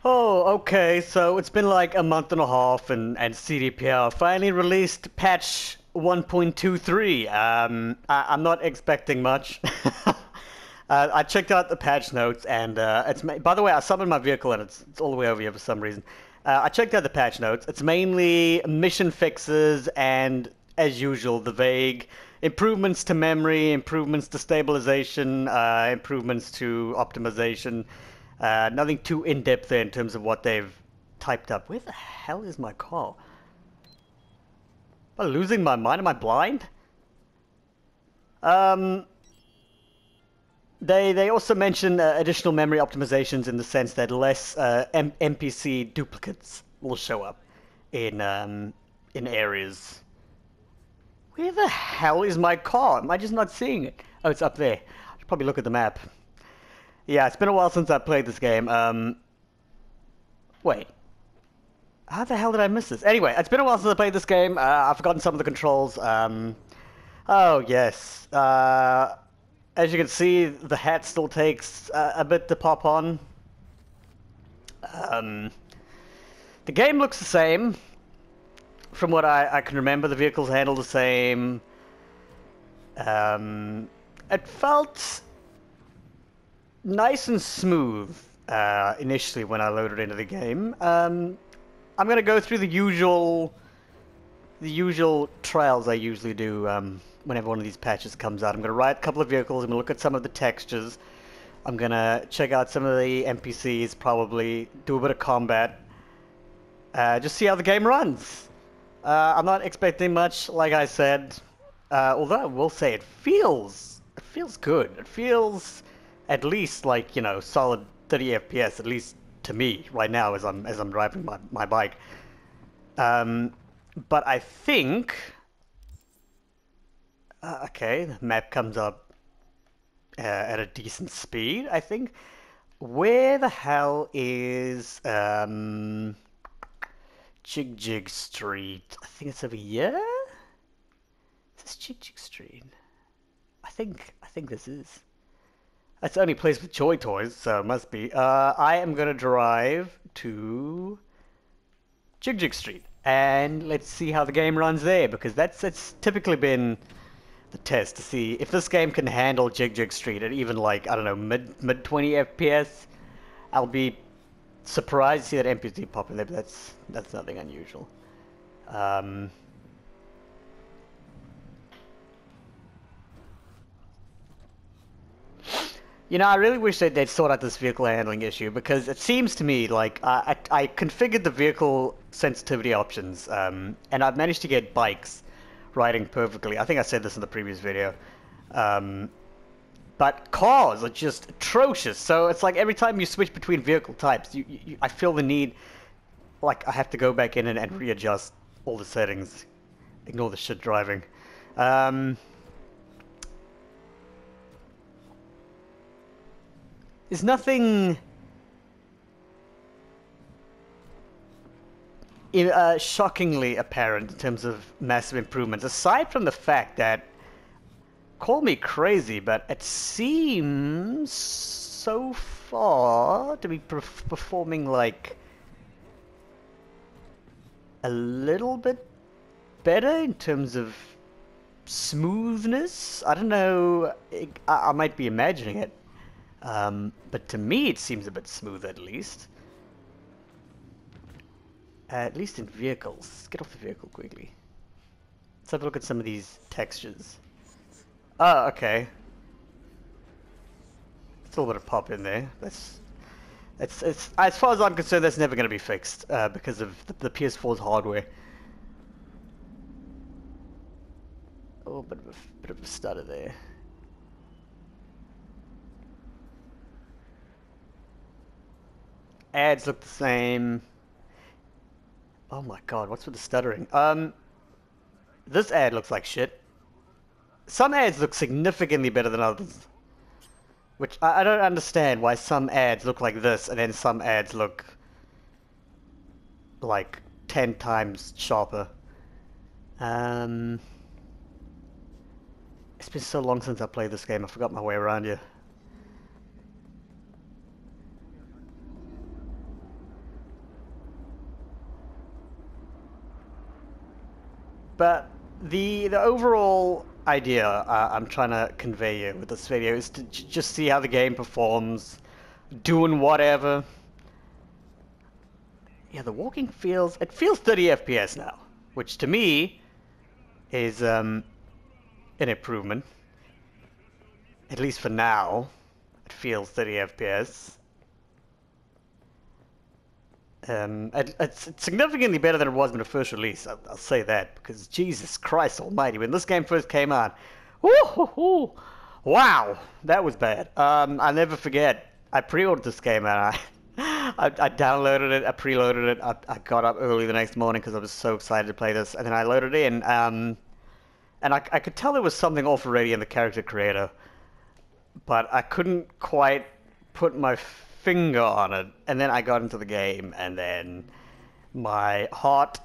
Oh, okay, so it's been like a month and a half and CDPR finally released patch 1.23. I'm not expecting much. I checked out the patch notes and by the way, I summoned my vehicle and it's all the way over here for some reason. I checked out the patch notes. It's mainly mission fixes and, as usual, the vague improvements to memory, improvements to stabilization, improvements to optimization. Nothing too in-depth there in terms of what they've typed up. Where the hell is my car? Am I losing my mind? Am I blind? Um, they also mention additional memory optimizations in the sense that less NPC duplicates will show up in areas. Where the hell is my car? Am I just not seeing it? Oh, it's up there. I should probably look at the map. Yeah, it's been a while since I played this game. Wait. How the hell did I miss this? Anyway, it's been a while since I played this game. I've forgotten some of the controls. Oh, yes. As you can see, the hat still takes a bit to pop on. The game looks the same. From what I can remember, the vehicles handle the same. It felt nice and smooth initially when I loaded into the game. I'm gonna go through the usual trials I usually do whenever one of these patches comes out. I'm gonna ride a couple of vehicles. I'm gonna look at some of the textures. I'm gonna check out some of the NPCs. Probably do a bit of combat. Just see how the game runs. I'm not expecting much, like I said. Although I will say it feels good. It feels at least like, you know, solid 30 FPS, at least to me right now as I'm driving my bike. But I think okay, the map comes up at a decent speed, I think. Where the hell is Jig Jig Street? I think it's over here. Is this Jig Jig Street? I think this is. That's the only place with Joy Toys, so it must be. I am gonna drive to Jig Jig Street, and let's see how the game runs there, because that's typically been the test to see if this game can handle Jig Jig Street at even, like, I don't know, mid 20 FPS. I'll be surprised to see that NPC pop in there, but that's nothing unusual. You know, I really wish they'd sort out this vehicle handling issue, because it seems to me like I configured the vehicle sensitivity options, and I've managed to get bikes riding perfectly. I think I said this in the previous video. But cars are just atrocious. So it's like every time you switch between vehicle types, I feel the need, like I have to go back in and readjust all the settings. Ignore the shit driving. There's nothing shockingly apparent in terms of massive improvements, aside from the fact that, call me crazy, but it seems so far to be performing like a little bit better in terms of smoothness. I don't know, I might be imagining it. But to me it seems a bit smooth, at least. At least in vehicles. Let's get off the vehicle quickly. Let's have a look at some of these textures. Oh, okay. It's a little bit of pop in there. It's as far as I'm concerned, that's never going to be fixed because of the PS4's hardware. Oh, bit of a stutter there. Ads look the same. Oh my god, what's with the stuttering? This ad looks like shit. Some ads look significantly better than others. Which, I don't understand why some ads look like this and then some ads look like 10 times sharper. It's been so long since I played this game, I forgot my way around here. But the overall idea I'm trying to convey here with this video is to just see how the game performs, doing whatever. Yeah, the walking feels 30 FPS now, which to me is an improvement. At least for now, it feels 30 FPS. It's significantly better than it was when it first released. I'll say that, because Jesus Christ Almighty, when this game first came out, woo, wow, that was bad. I'll never forget. I pre-ordered this game and I downloaded it, I preloaded it. I got up early the next morning because I was so excited to play this, and then I loaded it in. And I could tell there was something off already in the character creator, but I couldn't quite put my finger on it. And then I got into the game, and then my heart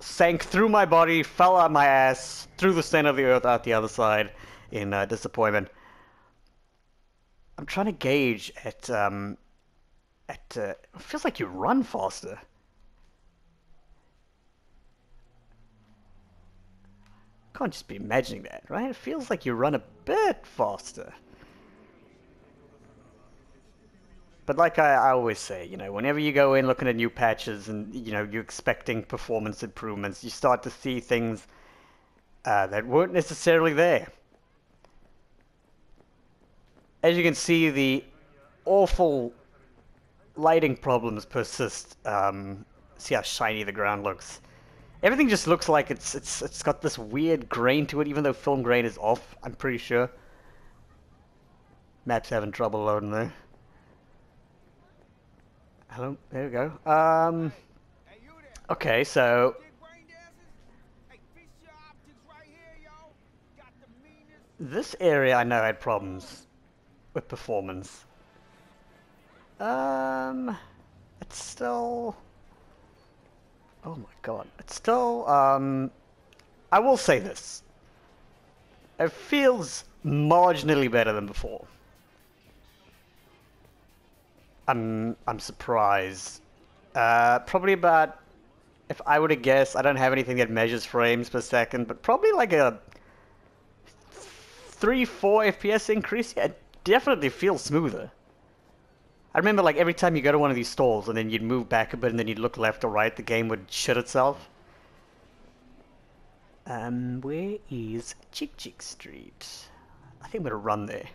sank through my body, fell out my ass, through the center of the earth out the other side in disappointment. I'm trying to gauge it feels like you run faster. Can't just be imagining that, right? It feels like you run a bit faster. But like I always say, you know, whenever you go in looking at new patches and, you know, you're expecting performance improvements, you start to see things that weren't necessarily there. As you can see, the awful lighting problems persist. See how shiny the ground looks. Everything just looks like it's got this weird grain to it, even though film grain is off, I'm pretty sure. Map's having trouble loading there. Hello, there we go. Okay, so this area I know had problems with performance. It's still... Oh my god. It's still, I will say this. It feels marginally better than before. I'm surprised. Probably about, if I were to guess, I don't have anything that measures frames per second, but probably like a 3-4 FPS increase. Yeah, it definitely feels smoother. I remember like every time you go to one of these stalls and then you'd move back a bit and then you'd look left or right, the game would shut itself. Where is Chick Chick Street? I think I'm gonna run there.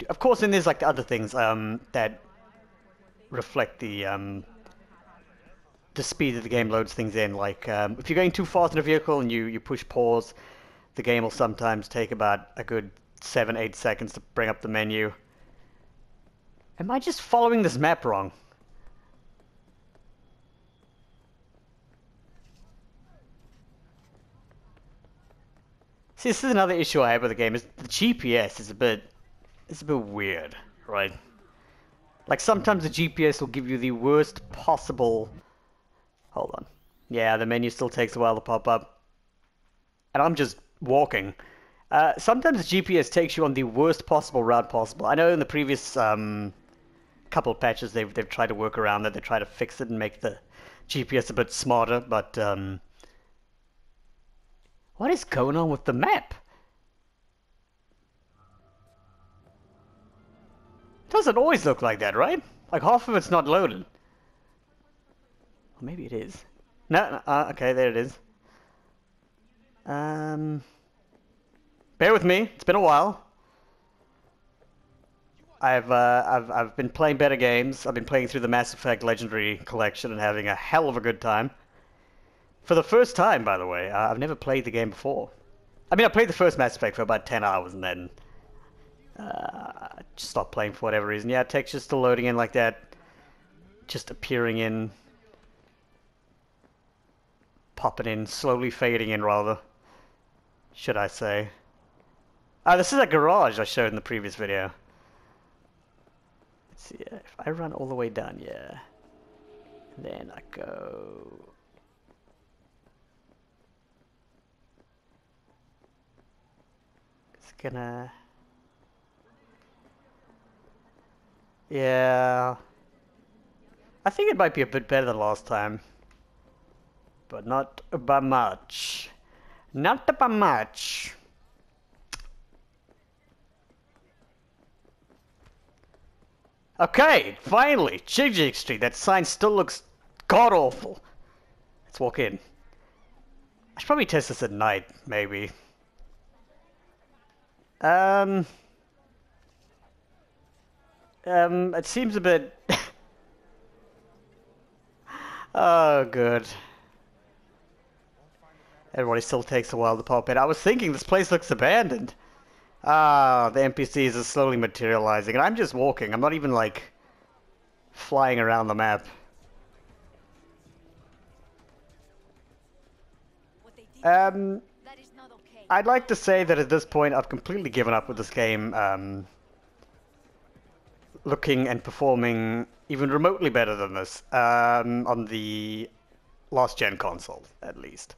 Of course, then there's like other things that reflect the speed that the game loads things in. Like if you're going too fast in a vehicle and you push pause, the game will sometimes take about a good 7-8 seconds to bring up the menu. Am I just following this map wrong? See, this is another issue I have with the game, is the GPS is a bit weird, right? Like sometimes the GPS will give you the worst possible... Hold on. Yeah, the menu still takes a while to pop up. And I'm just walking. Sometimes the GPS takes you on the worst possible route possible. I know in the previous couple of patches they've tried to work around that. They try to fix it and make the GPS a bit smarter, but what is going on with the map? It doesn't always look like that, right? Like half of it's not loaded. Or maybe it is. No, okay, there it is. Bear with me. It's been a while. I've been playing better games. I've been playing through the Mass Effect Legendary Collection and having a hell of a good time. For the first time, by the way. I've never played the game before. I mean, I played the first Mass Effect for about 10 hours and then just stopped playing for whatever reason. Yeah, texture's still loading in like that. Just appearing in. Popping in, slowly fading in, rather. Should I say. This is a garage I showed in the previous video. Let's see, if I run all the way down, yeah. Then I go... It's gonna... Yeah. I think it might be a bit better than last time. But not by much. Not by much. Okay, finally! Jig Street. That sign still looks god-awful. Let's walk in. I should probably test this at night, maybe. It seems a bit... Oh, good. Everybody still takes a while to pop in. I was thinking this place looks abandoned. Ah, the NPCs are slowly materializing, and I'm just walking. I'm not even, like, flying around the map. I'd like to say that at this point I've completely given up with this game, looking and performing even remotely better than this, on the last-gen console, at least.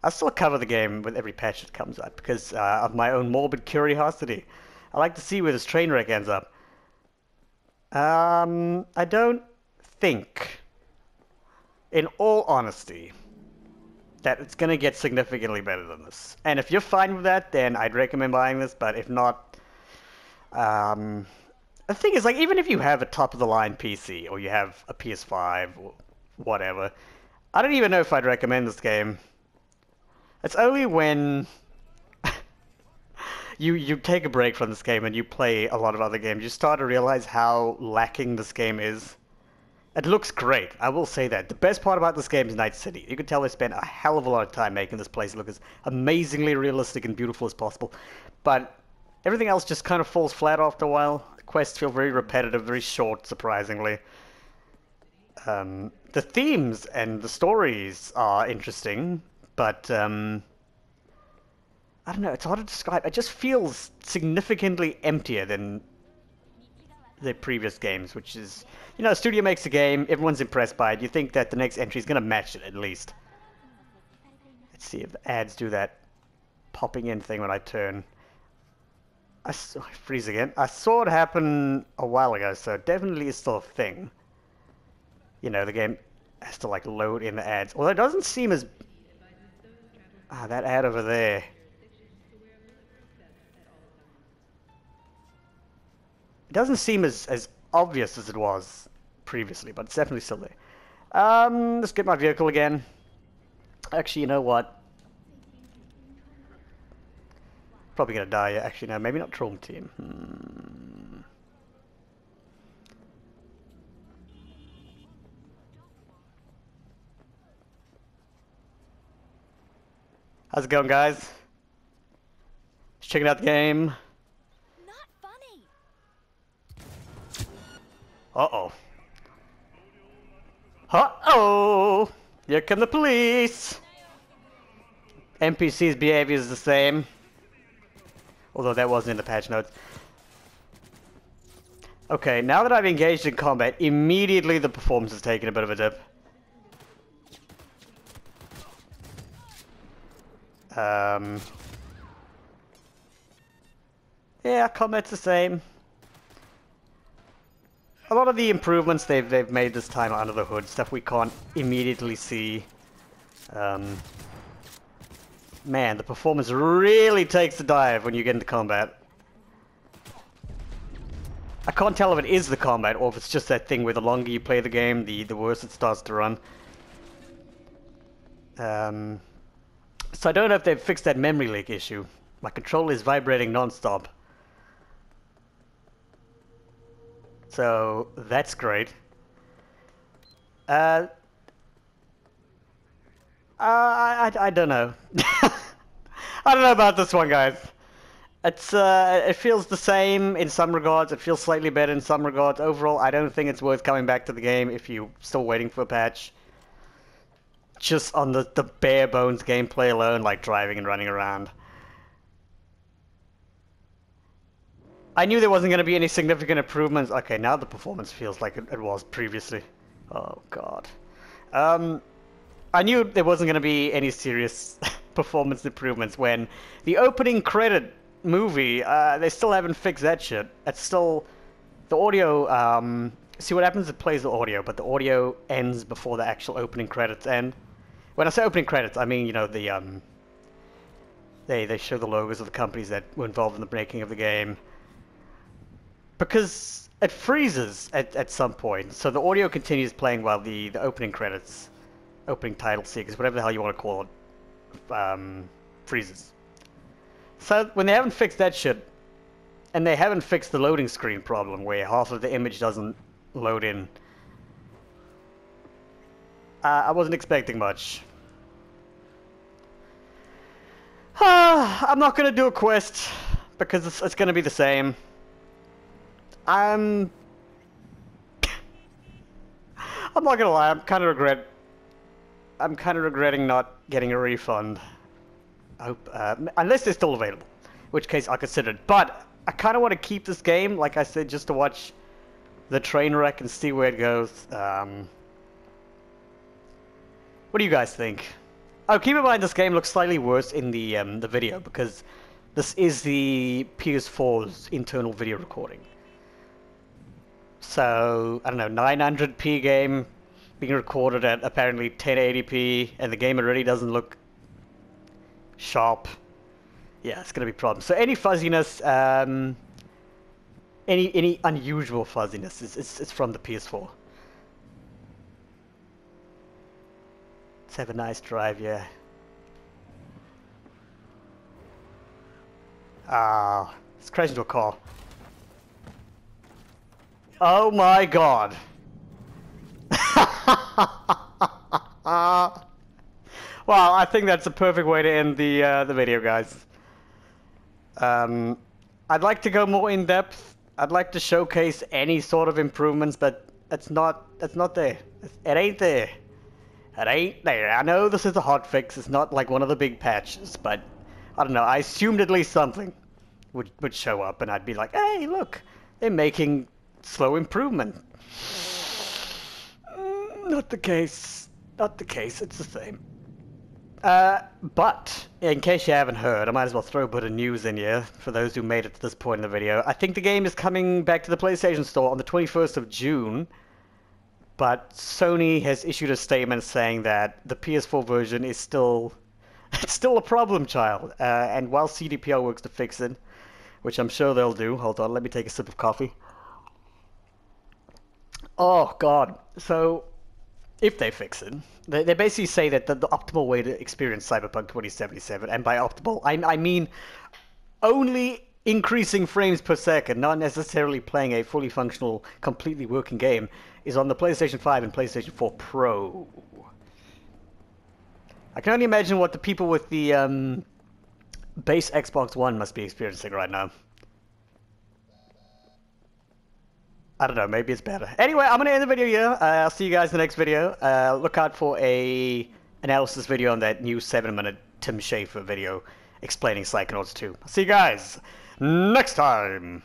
I still cover the game with every patch that comes out because of my own morbid curiosity. I like to see where this train wreck ends up. I don't think, in all honesty, that it's going to get significantly better than this. And if you're fine with that, then I'd recommend buying this, but if not... the thing is, like, even if you have a top-of-the-line PC, or you have a PS5, or whatever, I don't even know if I'd recommend this game. It's only when you take a break from this game and you play a lot of other games, you start to realize how lacking this game is. It looks great, I will say that. The best part about this game is Night City. You can tell they spent a hell of a lot of time making this place look as amazingly realistic and beautiful as possible. But everything else just kind of falls flat after a while. The quests feel very repetitive, very short, surprisingly. The themes and the stories are interesting, but I don't know, it's hard to describe. It just feels significantly emptier than the previous games, which is, you know, a studio makes a game, everyone's impressed by it, you think that the next entry is going to match it at least. Let's see if the ads do that popping in thing when I turn. I freeze again. I saw it happen a while ago, so it definitely is still a thing. You know, the game has to, like, load in the ads. Although it doesn't seem as... Ah, that ad over there. It doesn't seem as obvious as it was previously, but it's definitely still there. Let's get my vehicle again. Actually, you know what? Probably gonna die. Actually, no, maybe not Trauma Team. How's it going, guys? Just checking out the game. Not funny. Uh-oh. Uh-oh! Here come the police! NPC's behavior is the same. Although that wasn't in the patch notes. Okay, now that I've engaged in combat, immediately the performance has taken a bit of a dip. Yeah, combat's the same. A lot of the improvements they've made this time are under the hood, stuff we can't immediately see. Man, the performance really takes a dive when you get into combat. I can't tell if it is the combat or if it's just that thing where the longer you play the game, the worse it starts to run. So I don't know if they've fixed that memory leak issue. My controller is vibrating non-stop. So that's great. I don't know. I don't know about this one, guys. It's it feels the same in some regards. It feels slightly better in some regards. Overall, I don't think it's worth coming back to the game if you're still waiting for a patch. Just on the bare bones gameplay alone, like driving and running around. I knew there wasn't going to be any significant improvements. Okay, now the performance feels like it was previously. Oh, God. I knew there wasn't going to be any serious performance improvements when the opening credit movie, they still haven't fixed that shit. It's still the audio, see what happens, it plays the audio, but the audio ends before the actual opening credits end. When I say opening credits, I mean, you know, they show the logos of the companies that were involved in the making of the game. Because it freezes at some point, so the audio continues playing while the opening credits, opening title sequence, whatever the hell you want to call it, freezes. So when they haven't fixed that shit, and they haven't fixed the loading screen problem where half of the image doesn't load in, I wasn't expecting much. I'm not gonna do a quest because it's gonna be the same. I'm not gonna lie, I'm kind of regretting not getting a refund. I hope, unless they're still available, in which case I'll consider it. But I kind of want to keep this game, like I said, just to watch the train wreck and see where it goes. What do you guys think? Oh, keep in mind this game looks slightly worse in the video because this is the PS4's internal video recording. So, I don't know, 900p game being recorded at apparently 1080p, and the game already doesn't look sharp. Yeah, it's gonna be a problem. So any fuzziness, any unusual fuzziness is from the PS4. Let's have a nice drive, yeah. Ah, let's crash into a car. Oh my god. Well, I think that's a perfect way to end the video, guys. I'd like to go more in depth. I'd like to showcase any sort of improvements, but it's not there. It ain't there. It ain't there. I know this is a hot fix. It's not like one of the big patches, but I don't know. I assumed at least something would show up, and I'd be like, hey, look, they're making slow improvement. Not the case. Not the case. It's the same. But in case you haven't heard, I might as well throw a bit of news in here for those who made it to this point in the video. I think the game is coming back to the PlayStation Store on the 21st of June. But Sony has issued a statement saying that the PS4 version is still a problem child. And while CDPR works to fix it, which I'm sure they'll do. Hold on, let me take a sip of coffee. Oh, God. So, if they fix it, they basically say that the optimal way to experience Cyberpunk 2077, and by optimal, I mean only increasing frames per second, not necessarily playing a fully functional, completely working game, is on the PlayStation 5 and PlayStation 4 Pro. I can only imagine what the people with the base Xbox One must be experiencing right now. I don't know, maybe it's better. Anyway, I'm going to end the video here. I'll see you guys in the next video. Look out for a analysis video on that new 7-minute Tim Schafer video explaining Psychonauts 2. I'll see you guys next time!